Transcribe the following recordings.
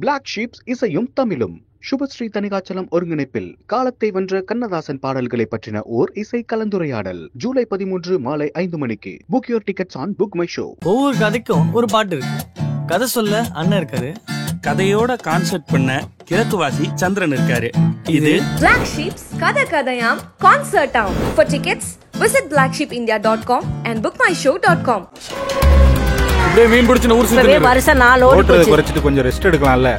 Black ships இசையும் தமிழும் சுபஸ்ரீ தனிகாச்சலம் ஒருங்கிணைப்பில் காலத்தை வென்ற கண்ணதாசன் பாடல்களை பற்றின ஓர் இசை கலந்துரையாடல். ஜூலை 13 மாலை 5 மணிக்கு. Book your tickets on book my show. ஒவ்வொரு கதைக்கும் ஒரு பாட்டு இருக்கு. கதை சொல்ல அண்ணன் இருக்காரு. கதையோட கான்செப்ட் பண்ண கிழக்குவாசி சந்திரன் இருக்காரு. இது Black Sheeps கதை கதையாம் கான்சர்ட் ஆம். For tickets visit blacksheepindia.com and bookmyshow.com. இப்படியே மீன் பிடிச்சின ஊர் சுத்தி வருஷம் 4 ஓடுறது குறைச்சிட்டு கொஞ்சம் ரெஸ்ட் எடுக்கலாம்ல.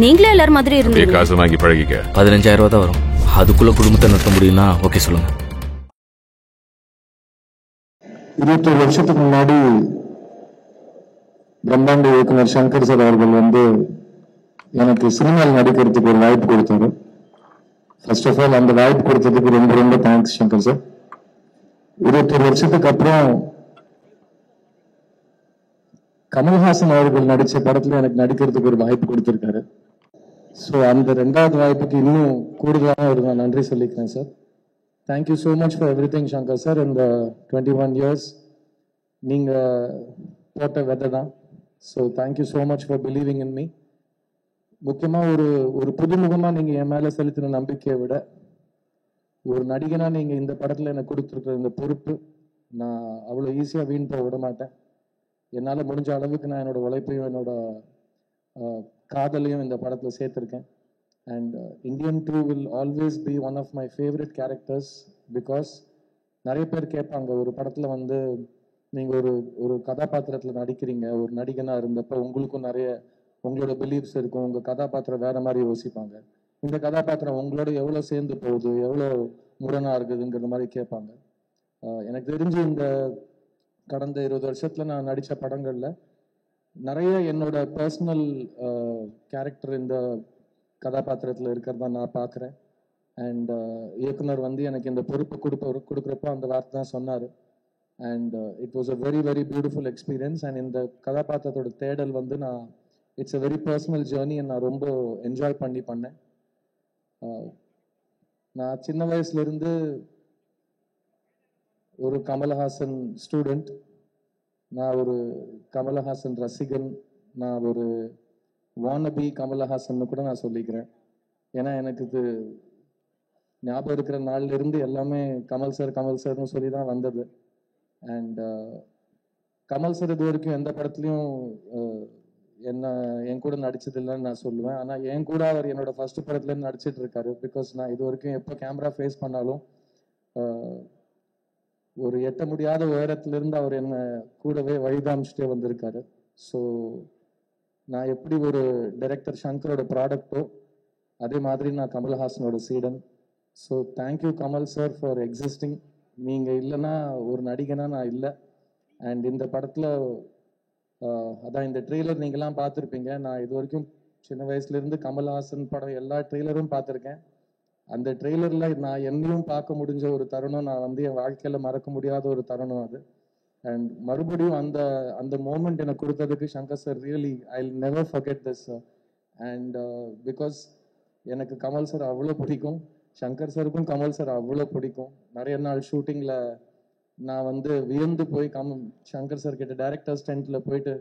நீங்களே எல்லாரும் மாதிரி இருந்தீங்க. காசு வாங்கி பழகிக்க. 15,000 ரூபா தான் வரும். அதுக்குள்ள குடும்பத்தை நடத்த முடியும்னா ஓகே சொல்லுங்க. 21 வருஷத்துக்கு முன்னாடி பிரம்மாண்ட இயக்குனர் சங்கர் சார் அவர்கள் எனக்கு சினிமாவில் நடிக்கிறதுக்கு ஒரு வாய்ப்பு கொடுத்தாரு. ஃபர்ஸ்ட் ஆஃப் ஆல் அந்த வாய்ப்பு கொடுத்ததுக்கு ரொம்ப ரொம்ப தேங்க்ஸ் சங்கர் சார். 21 வருஷத்துக்கு அப்புறம் கமல்ஹாசன் அவர்கள் நடிச்ச படத்துல எனக்கு நடிக்கிறதுக்கு ஒரு வாய்ப்பு கொடுத்திருக்காரு. ஸோ அந்த 2வது வாய்ப்புக்கு இன்னும் கூடுதலாக ஒரு நான் நன்றி சொல்லிக்கிறேன் sir. Thank you so much for every thing Shankar sir. இந்த 21 இயர்ஸ் நீங்க போட்ட விதை தான். So thank you so much for believing in me. முக்கியமாக ஒரு புதுமுகமாக நீங்கள் என் மேலே செலுத்தின நம்பிக்கையை விட ஒரு நடிகனாக நீங்கள் இந்த படத்தில் எனக்கு கொடுத்துருக்குற இந்த பொறுப்பு நான் அவ்வளோ ஈஸியாக வீண் போக விட மாட்டேன். என்னால் முடிஞ்ச அளவுக்கு நான் என்னோட உழைப்பையும் என்னோட காதலையும் இந்த படத்தில் சேர்த்துருக்கேன். And Indian 2 will always be one of my favourite characters. Because நிறைய பேர் கேட்பாங்க, ஒரு படத்தில் நீங்கள் ஒரு கதாபாத்திரத்தில் நடிக்கிறீங்க, ஒரு நடிகனாக இருந்தப்போ உங்களுக்கும் நிறைய உங்களோட பிலீஃப்ஸ் இருக்கும், உங்கள் கதாபாத்திரம் வேற மாதிரி யோசிப்பாங்க, இந்த கதாபாத்திரம் உங்களோட எவ்வளோ சேர்ந்து போகுது, எவ்வளோ முரணாக இருக்குதுங்கிற மாதிரி கேட்பாங்க. எனக்கு தெரிஞ்சு இந்த கடந்த 20 வருஷத்தில் நான் நடித்த படங்களில் நிறைய என்னோட பர்சனல் கேரக்டர் இந்த கதாபாத்திரத்தில் இருக்கிறதா நான் பார்க்குறேன். அண்ட் இயக்குனர் எனக்கு இந்த பொறுப்பு கொடுக்குறப்போ அந்த வார்த்தை தான் சொன்னார். And it was a very very beautiful experience. And இந்த கதாபாத்திரத்தோட தேடல் நான் it's a very personal journey. நான் ரொம்ப என்ஜாய் பண்ணேன். நான் சின்ன வயசுலேருந்து ஒரு கமல்ஹாசன் ஸ்டூடெண்ட், நான் ஒரு கமல்ஹாசன் ரசிகன், நான் ஒரு வானபி கமல்ஹாசன் கூட நான் சொல்லிக்கிறேன். ஏன்னா எனக்கு இது ஞாபகம் இருக்கிற நாள்ல இருந்து எல்லாமே கமல் சார்னு சொல்லி தான் வந்தது. அண்ட் கமல் சார் இது வரைக்கும் எந்த படத்துலையும் என் கூட நடிச்சது இல்லைன்னு நான் சொல்லுவேன். ஆனால் என் கூட அவர் என்னோட ஃபர்ஸ்ட் படத்துலேருந்து நடிச்சிட்டு இருக்காரு. பிகாஸ் நான் இது வரைக்கும் எப்போ கேமரா ஃபேஸ் பண்ணாலும் ஒரு எட்ட முடியாத உயரத்திலிருந்து அவர் என்னை கூடவே வழிதாமிச்சுட்டே வந்திருக்காரு. ஸோ நான் எப்படி ஒரு டைரக்டர் சங்கரோட ப்ராடக்டோ அதே மாதிரி நான் கமல்ஹாசனோட சீடன். So thank you Kamal sir for existing. நீங்கள் இல்லைன்னா ஒரு நடிகனா நான் இல்லை. அண்ட் இந்த படத்தில் அதான் இந்த ட்ரெய்லர் நீங்களாம் பார்த்துருப்பீங்க. நான் இது வரைக்கும் சின்ன வயசுலேருந்து கமல்ஹாசன் படம் எல்லா ட்ரெய்லரும் பார்த்துருக்கேன். அந்த ட்ரெய்லரில் நான் என்னையும் பார்க்க முடிஞ்ச ஒரு தருணம், நான் என் வாழ்க்கையில் மறக்க முடியாத ஒரு தருணம் அது. அண்ட் மறுபடியும் அந்த மோமெண்ட் எனக்கு கொடுத்ததுக்கு Shankar sir really I will never forget this. And because எனக்கு கமல் சார் அவ்வளோ பிடிக்கும், சங்கர் சாருக்கும் கமல் சார் அவ்வளோ பிடிக்கும். நிறைய நாள் ஷூட்டிங்கில் நான் வியந்து போய் சங்கர் சார் கிட்ட டைரக்டர்ஸ் டென்ட்டில் போயிட்டு,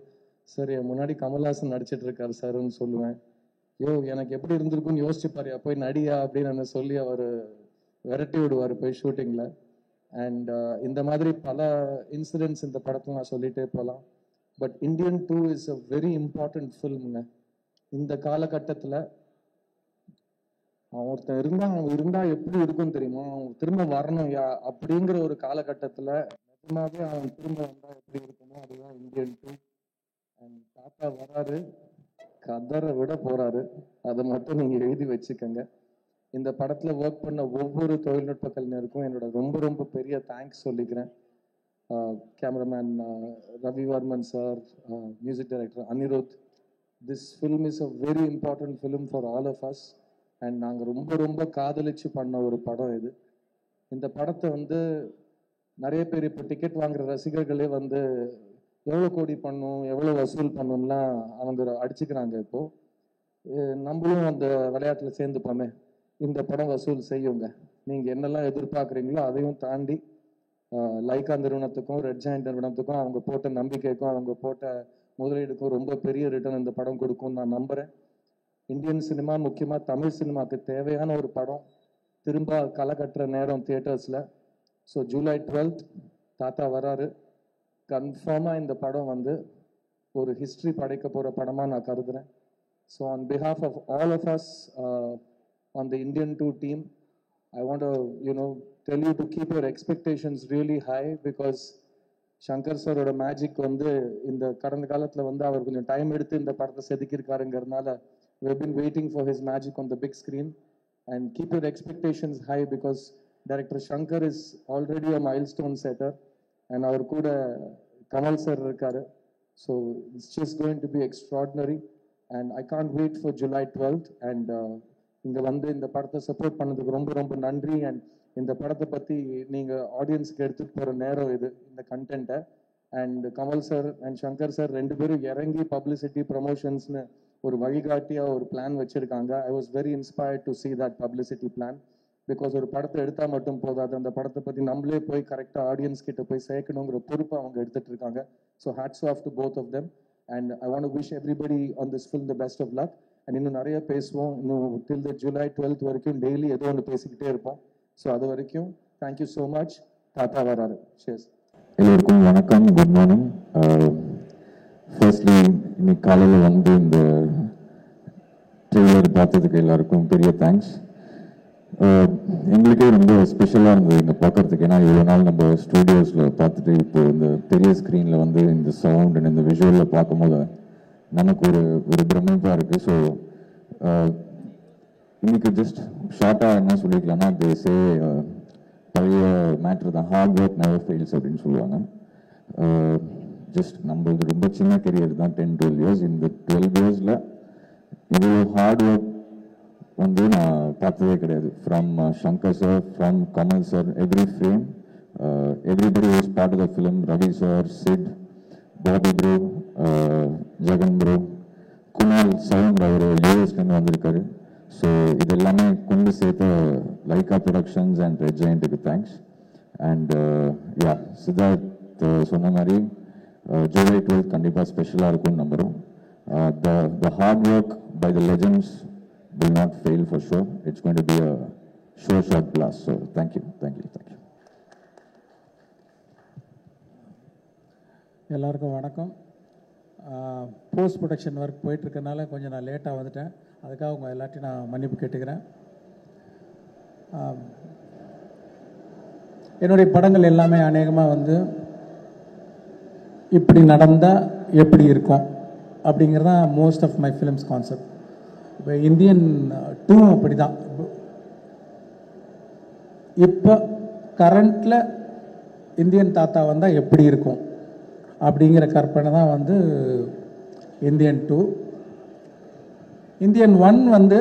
சார் என் முன்னாடி கமல்ஹாசன் நடிச்சிட்டு இருக்காரு சார்ன்னு சொல்லுவேன். எனக்கு எப்படி இருந்திருக்குன்னு யோசிச்சுப்பாரு, போய் நடியா அப்படின்னு சொல்லி அவர் விரட்டி விடுவார் போய் ஷூட்டிங்கில். அண்ட் இந்த மாதிரி பல இன்சிடென்ட்ஸ் இந்த படத்தில் நான் சொல்லிட்டே போகலாம். But Indian 2 is a very important ஃபில்முங்க. இந்த காலகட்டத்தில் ஒருத்தன் இருந்தா எப்படி இருக்குன்னு தெரியுமா, அவன் திரும்ப வரணும் அப்படிங்கிற ஒரு காலகட்டத்தில் நிஜமாவே அவன் திரும்ப வந்தா எப்படி இருக்குமோ அதுதான் இந்தியன் 2. அண்ட் தாத்தா வராரு, கதரை விட போறாரு, அதை மட்டும் நீங்க எழுதி வச்சுக்கோங்க. இந்த படத்துல ஒர்க் பண்ண ஒவ்வொரு தொழில்நுட்ப கலைஞருக்கும் என்னோட ரொம்ப ரொம்ப பெரிய தேங்க்ஸ் சொல்லிக்கிறேன். Cameraman Ravivarman sir, music director Anirudh. This film is a very important film for all of us. And நாங்கள் ரொம்ப ரொம்ப காதலிச்சு பண்ண ஒரு படம் இது. இந்த படத்தை நிறைய பேர் இப்போ டிக்கெட் வாங்குற ரசிகர்களே எவ்வளோ கோடி பண்ணும், எவ்வளோ வசூல் பண்ணும்லாம் அவங்க அடிச்சுக்கிறாங்க. இப்போது நம்மளும் அந்த விளையாட்டில் சேர்ந்துப்போமே, இந்த படம் வசூல் செய்யுங்க. நீங்கள் என்னெல்லாம் எதிர்பார்க்குறீங்களோ அதையும் தாண்டி லைக்கா நிறுவனத்துக்கும் ரெட் ஜாயிண்ட் நிறுவனத்துக்கும் அவங்க போட்ட நம்பிக்கைக்கும் அவங்க போட்ட முதலீடுக்கும் ரொம்ப பெரிய ரிட்டர்ன் இந்த படம் கொடுக்கும்னு நான் நம்புகிறேன். இந்தியன் சினிமா, முக்கியமாக தமிழ் சினிமாவுக்கு தேவையான ஒரு படம் திரும்ப களை கட்டுற நேரம் தியேட்டர்ஸில். ஸோ ஜூலை 12th தாத்தா வராரு. கன்ஃபார்மாக இந்த படம் வந்து ஒரு ஹிஸ்ட்ரி படைக்க போகிற படமாக நான் கருதுகிறேன். So on behalf of all of us on the Indian 2 team, I want to, tell you to keep your expectations really high because Shankar சாரோட மேஜிக் வந்து இந்த கடந்த காலத்தில் வந்து அவர் கொஞ்சம் டைம் எடுத்து இந்த படத்தை செதுக்கியிருக்காருங்கிறதுனால we have been waiting for his magic on the big screen. And keep your expectations high because Director Shankar is already a milestone setter and our கூட கமல் சார் இருக்காரு. So it's just going to be extraordinary and I can't wait for July 12th. And இங்கே வந்து இந்த படத்தை support பண்ணதுக்கு ரொம்ப ரொம்ப நன்றி. அண்ட் இந்த படத்தை பற்றி நீங்கள் ஆடியன்ஸுக்கு எடுத்துகிட்டு போகிற நேரம் இது, இந்த கண்டென்ட்டை. And Kamal sir and Shankar sir ரெண்டு பேரும் இறங்கி பப்ளிசிட்டி ப்ரமோஷன்ஸ்னு ஒரு வழிகாட்டியாக ஒரு பிளான் வச்சுருக்காங்க. I was very inspired to see that publicity plan because ஒரு படத்தை எடுத்தால் மட்டும் போதாது, அந்த படத்தை பற்றி நம்மளே போய் கரெக்டாக ஆடியன்ஸ் கிட்ட போய் சேர்க்கணுங்கிற பொறுப்பை அவங்க எடுத்துகிட்டு இருக்காங்க. So hats off to both of them. And I want to wish everybody on this film the best of luck. And இன்னும் நிறைய பேசுவோம். இன்னும் till the July 12th வரைக்கும் டெய்லி ஏதோ ஒன்று பேசிக்கிட்டே இருப்போம். ஸோ அது வரைக்கும் தேங்க்யூ ஸோ மச். தாத்தா வராரு. ஷேர்ஸ். எல்லோருக்கும் வணக்கம், குட் மார்னிங். ஃபர்ஸ்ட்லி இன்னைக்கு காலையில் வந்து இந்த ட்ரெய்லர் பார்த்ததுக்கு எல்லாருக்கும் பெரிய தேங்க்ஸ். எங்களுக்கே ரொம்ப ஸ்பெஷலாக இருந்தது இங்கே பார்க்குறதுக்கு. ஏன்னா இவ்வளோ நாள் நம்ம ஸ்டூடியோஸில் பார்த்துட்டு இப்போ இந்த பெரிய ஸ்க்ரீனில் வந்து இந்த சவுண்ட் அண்ட் இந்த விஷுவலில் பார்க்கும்போது நமக்கு ஒரு பிரமிப்பாக இருக்குது. ஸோ இன்னைக்கு ஜஸ்ட் ஷார்ட்டாக என்ன சொல்லிக்கலாம்னா தேசே பழைய மேட்ரு தான், ஹார்ட் ஒர்க் நெவர் ஃபெயில்ஸ் அப்படின்னு சொல்லுவாங்க. ஜஸ்ட் நம்மளது ரொம்ப சின்ன கெரியர் தான், 10-12 years. இந்த 12 yearsல இவ்வளோ ஹார்ட் ஒர்க் வந்து நான் பார்த்ததே கிடையாது. From Shankar sir, from Kamal sir, every frame everybody was part of the film. Ravi sir, Sid, Bobby bro, Jagan bro, Kunal sound அவர் யூஎஸ்லேருந்து வந்திருக்காரு. ஸோ இது எல்லாமே கொண்டு சேர்த்த லைக்கா ப்ரொடக்ஷன்ஸ் அண்ட் ரெட் ஜெயண்ட்டுக்கு தேங்க்ஸ். அண்ட் யா, சித்தார்த் சொன்ன மாதிரி ஜூலை 12th கண்டிப்பாக ஸ்பெஷலாக இருக்கும்னு நம்புகிறோம். The hard work by the legends will not fail for sure. It's going to be a sure shot blast. So thank you. எல்லாருக்கும் வணக்கம். போஸ்ட் ப்ரொடக்ஷன் ஒர்க் போயிட்டுருக்கனால கொஞ்சம் நான் லேட்டாக வந்துட்டேன். அதுக்காக உங்கள் எல்லாத்தையும் நான் மன்னிப்பு கேட்டுக்கிறேன். என்னுடைய படங்கள் எல்லாமே அநேகமாக வந்து இப்படி நடந்தால் எப்படி இருக்கும் அப்படிங்கிறது தான் most of my films concept. இப்போ இந்தியன் 2 அப்படி தான். இப்போ கரண்டில் இந்தியன் தாத்தா வந்தால் எப்படி இருக்கும் அப்படிங்கிற கற்பனை தான் வந்து இந்தியன் 2. இந்தியன் 1 வந்து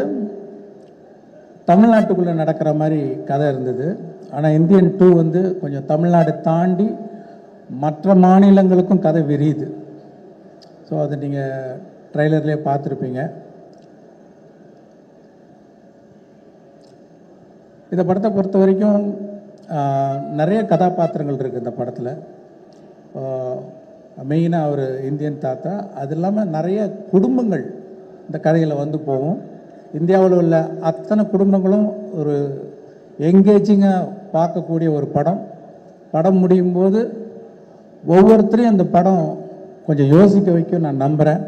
தமிழ்நாட்டுக்குள்ளே நடக்கிற மாதிரி கதை இருந்தது. ஆனால் இந்தியன் 2 வந்து கொஞ்சம் தமிழ்நாடு தாண்டி மற்ற மாநிலங்களுக்கும் கதை விரியுது. ஸோ அதை நீங்கள் ட்ரைலர்லேயே பார்த்துருப்பீங்க. இந்த படத்தை பொறுத்த வரைக்கும் நிறைய கதாபாத்திரங்கள் இருக்குது இந்த படத்தில். மெயினாக ஒரு இந்தியன் தாத்தா, அது இல்லாமல் நிறைய குடும்பங்கள் இந்த கதையில் வந்து போகும். இந்தியாவில் உள்ள அத்தனை குடும்பங்களும் ஒரு என்கேஜிங்காக பார்க்கக்கூடிய ஒரு படம். படம் முடியும் போது ஒவ்வொருத்தரையும் அந்த படம் கொஞ்சம் யோசிக்க வைக்கும் நான் நம்புகிறேன்.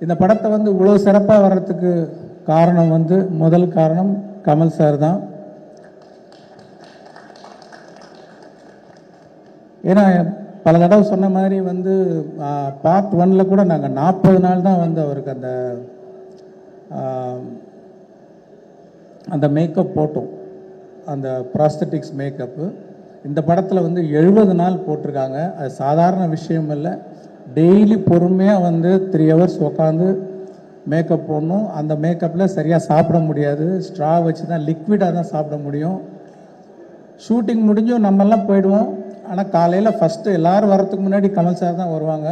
இந்த படத்தை வந்து இவ்வளோ சிறப்பாக வர்றதுக்கு காரணம் வந்து முதல் காரணம் கமல் சார் தான். ஏன்னா பல தடவை சொன்ன மாதிரி வந்து பார்ட் 1ல கூட நாங்கள் 40 நாள் தான் வந்து அவருக்கு அந்த மேக்கப் போட்டோம், அந்த ப்ராஸ்தட்டிக்ஸ் மேக்கப்பு. இந்த படத்தில் வந்து 70 நாள் போட்டிருக்காங்க. அது சாதாரண விஷயம் இல்லை. டெய்லி பொறுமையாக வந்து 3 hours உட்காந்து மேக்கப் போடணும். அந்த மேக்கப்பில் சரியாக சாப்பிட முடியாது, ஸ்ட்ரா வச்சு தான் லிக்விடாக தான் சாப்பிட முடியும். ஷூட்டிங் முடிஞ்சும் நம்மெல்லாம் போயிடுவோம். ஆனால் காலையில் ஃபஸ்ட்டு எல்லோரும் வரத்துக்கு முன்னாடி கமல் சார் தான் வருவாங்க.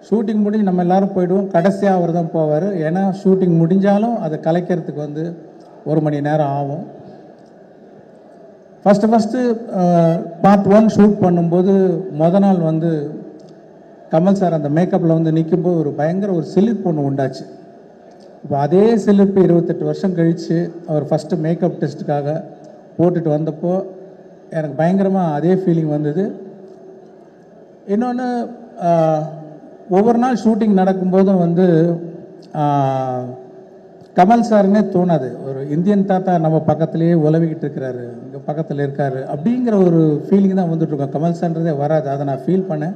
ஷூட்டிங் முடிஞ்சு நம்ம எல்லோரும் போயிடுவோம். கடைசியாக அவர் தான் போவார். ஏன்னா ஷூட்டிங் முடிஞ்சாலும் அதை கலைக்கிறதுக்கு வந்து 1 மணி நேரம் ஆகும். ஃபஸ்ட்டு பார்ட் 1 ஷூட் பண்ணும்போது நாள் வந்து கமல் சார் அந்த மேக்கப்பில் வந்து நிற்கும்போது ஒரு பயங்கர ஒரு சிலிர்ப்பு ஒன்று உண்டாச்சு. இப்போ அதே சிலிர்ப்பு 28 வருஷம் கழித்து அவர் ஃபஸ்ட்டு மேக்கப் டெஸ்ட்டுக்காக போட்டுட்டு வந்தப்போ எனக்கு பயங்கரமாக அதே ஃபீலிங் வந்தது. இன்னொன்று ஒவ்வொரு நாள் ஷூட்டிங் நடக்கும்போதும் வந்து கமல் சாருன்னே தோணாது. ஒரு இந்தியன் தாத்தா நம்ம பக்கத்துலேயே உலவிக்கிட்டு இருக்கிறாரு, இங்கே பக்கத்தில் இருக்காரு அப்படிங்கிற ஒரு ஃபீலிங் தான் வந்துட்டுருக்கோம். கமல் சார்ன்றதே வராது. அதை நான் ஃபீல் பண்ணேன்.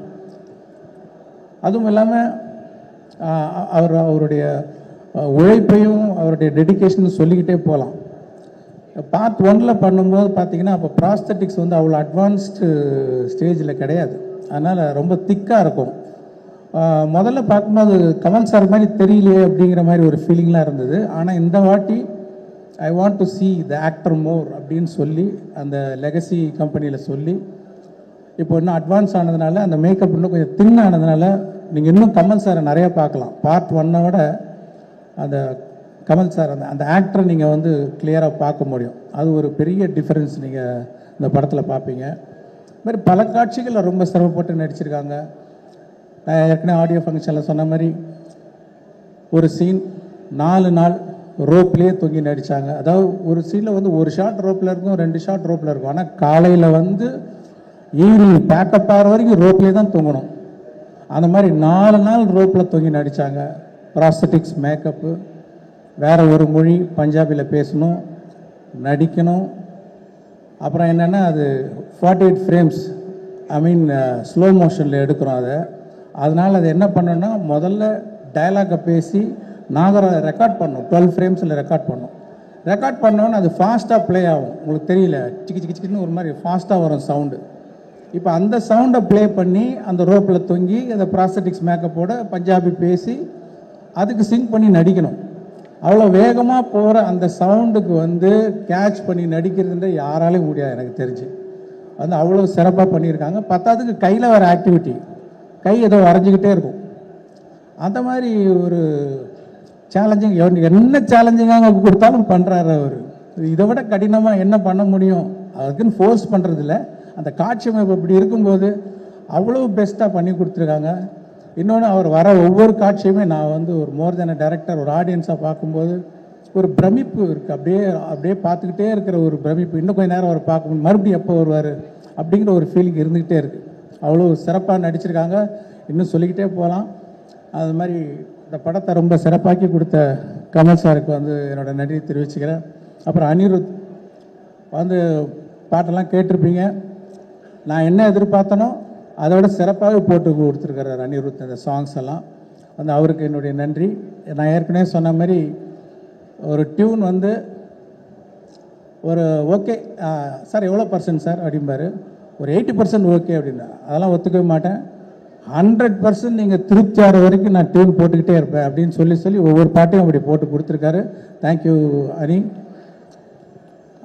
அதுவும் இல்லாமல் அவருடைய உழைப்பையும் அவருடைய டெடிக்கேஷனும் சொல்லிக்கிட்டே போகலாம். பார்ட் 1ல் பண்ணும்போது பார்த்தீங்கன்னா அப்போ ப்ராஸ்தட்டிக்ஸ் வந்து அவ்வளோ அட்வான்ஸ்டு ஸ்டேஜில் கிடையாது. அதனால் ரொம்ப திக்காக இருக்கும். முதல்ல பார்க்கும்போது கமல் சார் மாதிரி தெரியலையே அப்படிங்கிற மாதிரி ஒரு ஃபீலிங்லாம் இருந்தது. ஆனால் இந்த வாட்டி ஐ want to see the actor மோர் அப்படின்னு சொல்லி அந்த லெகசி கம்பெனியில் சொல்லி இப்போ இன்னும் அட்வான்ஸ் ஆனதுனால அந்த மேக்கப் இன்னும் கொஞ்சம் தின் ஆனதுனால நீங்கள் இன்னும் கமல் சாரை நிறையா பார்க்கலாம். பார்ட் 1 விட அந்த கமல் சார் அந்த ஆக்டரை நீங்கள் வந்து கிளியராக பார்க்க முடியும். அது ஒரு பெரிய டிஃப்ரென்ஸ் நீங்கள் இந்த படத்தில் பார்ப்பீங்க. இது மாதிரி பல காட்சிகளில் ரொம்ப சிரமப்பட்டு நடிச்சிருக்காங்க. நான் ஏற்கனவே ஆடியோ ஃபங்க்ஷனில் சொன்ன மாதிரி ஒரு சீன் 4 நாள் ரோப்லேயே தொங்கி நடித்தாங்க. அதாவது ஒரு சீனில் வந்து ஒரு ஷாட் ரோப்பில் இருக்கும், 2 ஷாட் ரோப்பில் இருக்கும். ஆனால் காலையில் வந்து ஈவினிங் பேக்கப் ஆகிற வரைக்கும் ரோப்லேயே தான் தொங்கணும். அந்த மாதிரி 4 நாள் ரோப்பில் தொங்கி நடித்தாங்க. ப்ராஸ்தட்டிக்ஸ், மேக்கப்பு, வேறு ஒரு மொழி பஞ்சாபியில் பேசணும், நடிக்கணும். அப்புறம் என்னென்னா அது 48 ஃப்ரேம்ஸ், ஐ மீன் ஸ்லோ மோஷனில் எடுக்கிறோம். அதனால் அது என்ன பண்ணோன்னா முதல்ல டயலாகை பேசி நாங்கள் அதை ரெக்கார்ட் பண்ணோம். 12 ஃப்ரேம்ஸில் ரெக்கார்ட் பண்ணோம். ரெக்கார்ட் பண்ணோன்னு அது ஃபாஸ்ட்டாக ப்ளே ஆகும். உங்களுக்கு தெரியல, சிக்கி சிக்கி சிக்கின்னு ஒரு மாதிரி ஃபாஸ்ட்டாக வரும் சவுண்டு. இப்போ அந்த சவுண்டை ப்ளே பண்ணி அந்த ரோப்பில் தொங்கி அந்த ப்ராஸ்தட்டிக்ஸ் மேக்கப்போட பஞ்சாபி பேசி அதுக்கு சிங்க் பண்ணி நடிக்கணும். அவ்வளோ வேகமாக போகிற அந்த சவுண்டுக்கு வந்து கேட்ச் பண்ணி நடிக்கிறதுன்ற யாராலையும் முடியாது எனக்கு தெரிஞ்சு. வந்து அவ்வளோ சிறப்பாக பண்ணியிருக்காங்க. பத்தாவதுக்கு கையில் வர ஆக்டிவிட்டி, கை ஏதோ வரைஞ்சிக்கிட்டே இருக்கும். அந்த மாதிரி ஒரு சேலஞ்சிங், என்ன சேலஞ்சிங்காக கொடுத்தாலும் பண்ணுறாரு அவர். இதை விட கடினமாக என்ன பண்ண முடியும் அதுக்குன்னு ஃபோர்ஸ் பண்ணுறதில்ல. அந்த காட்சி அமைப்பு இப்படி இருக்கும்போது அவ்வளோ பெஸ்ட்டாக பண்ணி கொடுத்துருக்காங்க. இன்னொன்று அவர் வர ஒவ்வொரு காட்சியுமே நான் வந்து ஒரு மோர் தென் டைரக்டர் ஒரு ஆடியன்ஸாக பார்க்கும்போது ஒரு பிரமிப்பு இருக்குது. அப்படியே பார்த்துக்கிட்டே இருக்கிற ஒரு பிரமிப்பு. இன்னும் கொஞ்சம் நேரம் அவர் பார்க்க மறுபடியும் எப்போ வருவார் அப்படிங்கிற ஒரு ஃபீலிங் இருந்துக்கிட்டே இருக்குது. அவ்வளோ சிறப்பாக நடிச்சிருக்காங்க. இன்னும் சொல்லிக்கிட்டே போகலாம். அது மாதிரி இந்த படத்தை ரொம்ப சிறப்பாக்கி கொடுத்த கமல் சாருக்கு வந்து என்னோட நன்றி தெரிவிச்சுக்கிறேன். அப்புறம் அனிருத் வந்து பாட்டெல்லாம் கேட்டிருப்பீங்க. நான் என்ன எதிர்பார்த்தனோ அதோட சிறப்பாகவே போட்டு கொடுத்துருக்கிறார் அனிருத். இந்த சாங்ஸ் எல்லாம் வந்து அவருக்கு என்னுடைய நன்றி. நான் ஏற்கனவே சொன்ன மாதிரி ஒரு டியூன் வந்து ஒரு ஓகே சார் எவ்வளோ % சார் அப்படிம்பாரு. ஒரு 80% ஓகே அப்படின்னா அதெல்லாம் ஒத்துக்கவே மாட்டேன். 100% நீங்கள் திருப்தி ஆகிற வரைக்கும் நான் டியூன் போட்டுக்கிட்டே இருப்பேன் அப்படின்னு சொல்லி ஒவ்வொரு பாட்டையும் அப்படி போட்டு கொடுத்துருக்காரு. தேங்க்யூ அனி.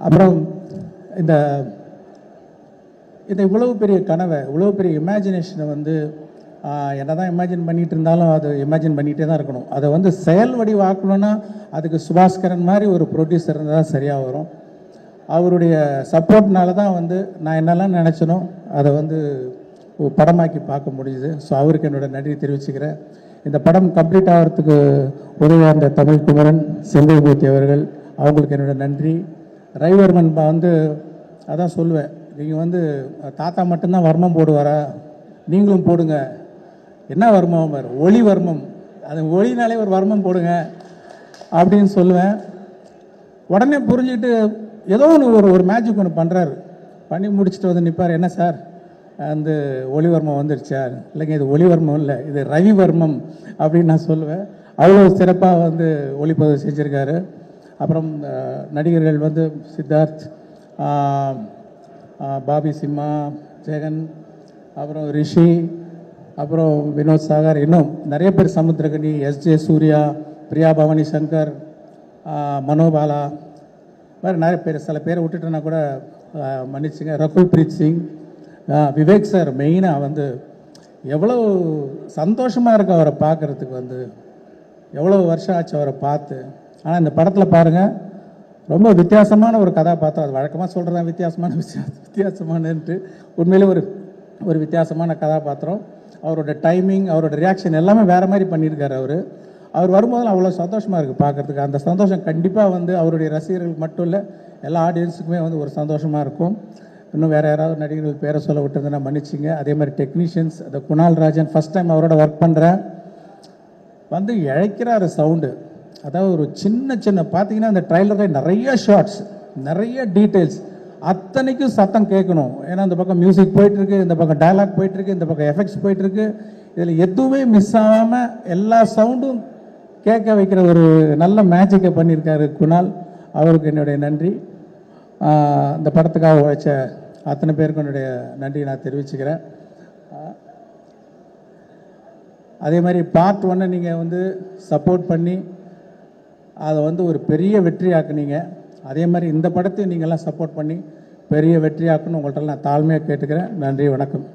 அப்புறம் இந்த இவ்வளவு பெரிய கனவை, இவ்வளோ பெரிய இமேஜினேஷனை வந்து என்ன தான் இமேஜின் பண்ணிகிட்டு இருந்தாலும் அது இமேஜின் பண்ணிகிட்டே தான் இருக்கணும். அதை வந்து செயல் வடிவாக்கணும்னா அதுக்கு சுபாஸ்கரன் மாதிரி ஒரு ப்ரொடியூசர் இருந்தால் தான் சரியாக வரும். அவருடைய சப்போர்ட்னால தான் வந்து நான் என்னெல்லாம் நினச்சனோ அதை வந்து படமாக்கி பார்க்க முடியுது. ஸோ அவருக்கு என்னோட நன்றி தெரிவிச்சுக்கிறேன். இந்த படம் கம்ப்ளீட் ஆகிறதுக்கு உதவியாக இருந்த தமிழ்குமரன், செந்தில்மூர்த்தி அவர்கள், அவங்களுக்கு என்னோட நன்றி. ரவிவர்மன் வந்து அதான் சொல்லுவேன், நீங்கள் வந்து தாத்தா மட்டும்தான் வர்மம் போடுவாரா, நீங்களும் போடுங்க. என்ன வர்மம்? ஒளி வர்மம். அது ஒளினாலே ஒரு வர்மம் போடுங்க அப்படின்னு சொல்லுவேன். உடனே புரிஞ்சுக்கிட்டு ஏதோ ஒன்று ஒரு மேஜிக் ஒன்று பண்ணுறாரு. பண்ணி முடிச்சுட்டு வந்து நிற்பார். என்ன சார் அந்த ஒளிவர்மம் வந்துடுச்சா? இல்லைங்க, இது ஒளிவர்மம் இல்லை, இது ரவிவர்மம் அப்படின்னு நான் சொல்லுவேன். அவ்வளோ சிறப்பாக வந்து ஒளிப்பதிவு செஞ்சுருக்காரு. அப்புறம் நடிகர்கள் வந்து சித்தார்த், பாபி சிம்மா, ஜெகன், அப்புறம் ரிஷி, அப்புறம் வினோத் சாகர், இன்னும் நிறைய பேர், சமுத்திரகனி, எஸ்ஜே சூர்யா, பிரியா பவானி சங்கர், மனோபாலா, வேறு நிறைய பேர். சில பேரை விட்டுட்டேன்னா கூட மன்னிச்சுங்க. ரகுல் பிரீத் சிங், விவேக் சார் மெயினாக வந்து எவ்வளோ சந்தோஷமாக இருக்குது அவரை பார்க்குறதுக்கு. வந்து எவ்வளோ வருஷம் ஆச்சு அவரை பார்த்து. ஆனால் இந்த படத்தில் பாருங்கள், ரொம்ப வித்தியாசமான ஒரு கதாபாத்திரம். அது வழக்கமாக சொல்கிறதா வித்தியாசமானன்ட்டு, உண்மையிலே ஒரு வித்தியாசமான கதாபாத்திரம். அவரோட டைமிங், அவரோட ரியாக்ஷன் எல்லாமே வேறு மாதிரி பண்ணியிருக்காரு அவர். அவர் வரும்போதெல்லாம் அவ்வளோ சந்தோஷமாக இருக்குது பார்க்குறதுக்கு. அந்த சந்தோஷம் கண்டிப்பாக வந்து அவருடைய ரசிகர்களுக்கு மட்டும் இல்லை, எல்லா ஆடியன்ஸுக்குமே வந்து ஒரு சந்தோஷமாக இருக்கும். இன்னும் வேறு யாராவது நடிகர்கள் பேரை சொல்ல விட்டுருந்தேன்னா மன்னிச்சிங்க. அதே மாதிரி டெக்னீஷியன்ஸ், அந்த குணால் ராஜன் ஃபஸ்ட் டைம் அவரோட ஒர்க் பண்ணுறேன், வந்து இழைக்கிறாரு சவுண்டு. அதாவது ஒரு சின்ன சின்ன பார்த்தீங்கன்னா அந்த ட்ரைலரில் நிறைய ஷார்ட்ஸ், நிறைய டீட்டெயில்ஸ், அத்தனைக்கும் சத்தம் கேட்கணும். ஏன்னா இந்த பக்கம் மியூசிக் போயிட்டுருக்கு, இந்த பக்கம் டயலாக் போயிட்டுருக்கு, இந்த பக்கம் எஃபெக்ட்ஸ் போயிட்டுருக்கு. இதில் எதுவுமே மிஸ் ஆகாமல் எல்லா சவுண்டும் கேட்க வைக்கிற ஒரு நல்ல மேஜிக்கை பண்ணியிருக்காரு குணால். அவருக்கு என்னுடைய நன்றி. இந்த படத்துக்காக உழைச்ச அத்தனை பேருக்கும் என்னுடைய நன்றி நான் தெரிவிச்சுக்கிறேன். அதே மாதிரி பார்ட் 1 நீங்கள் வந்து சப்போர்ட் பண்ணி அதை வந்து ஒரு பெரிய வெற்றியாக்குனீங்க. அதே மாதிரி இந்த படத்தையும் நீங்கள்லாம் சப்போர்ட் பண்ணி பெரிய வெற்றியாக்குன்னு உங்கள்கிட்ட நான் தாழ்மையாக கேட்டுக்கிறேன். நன்றி, வணக்கம்.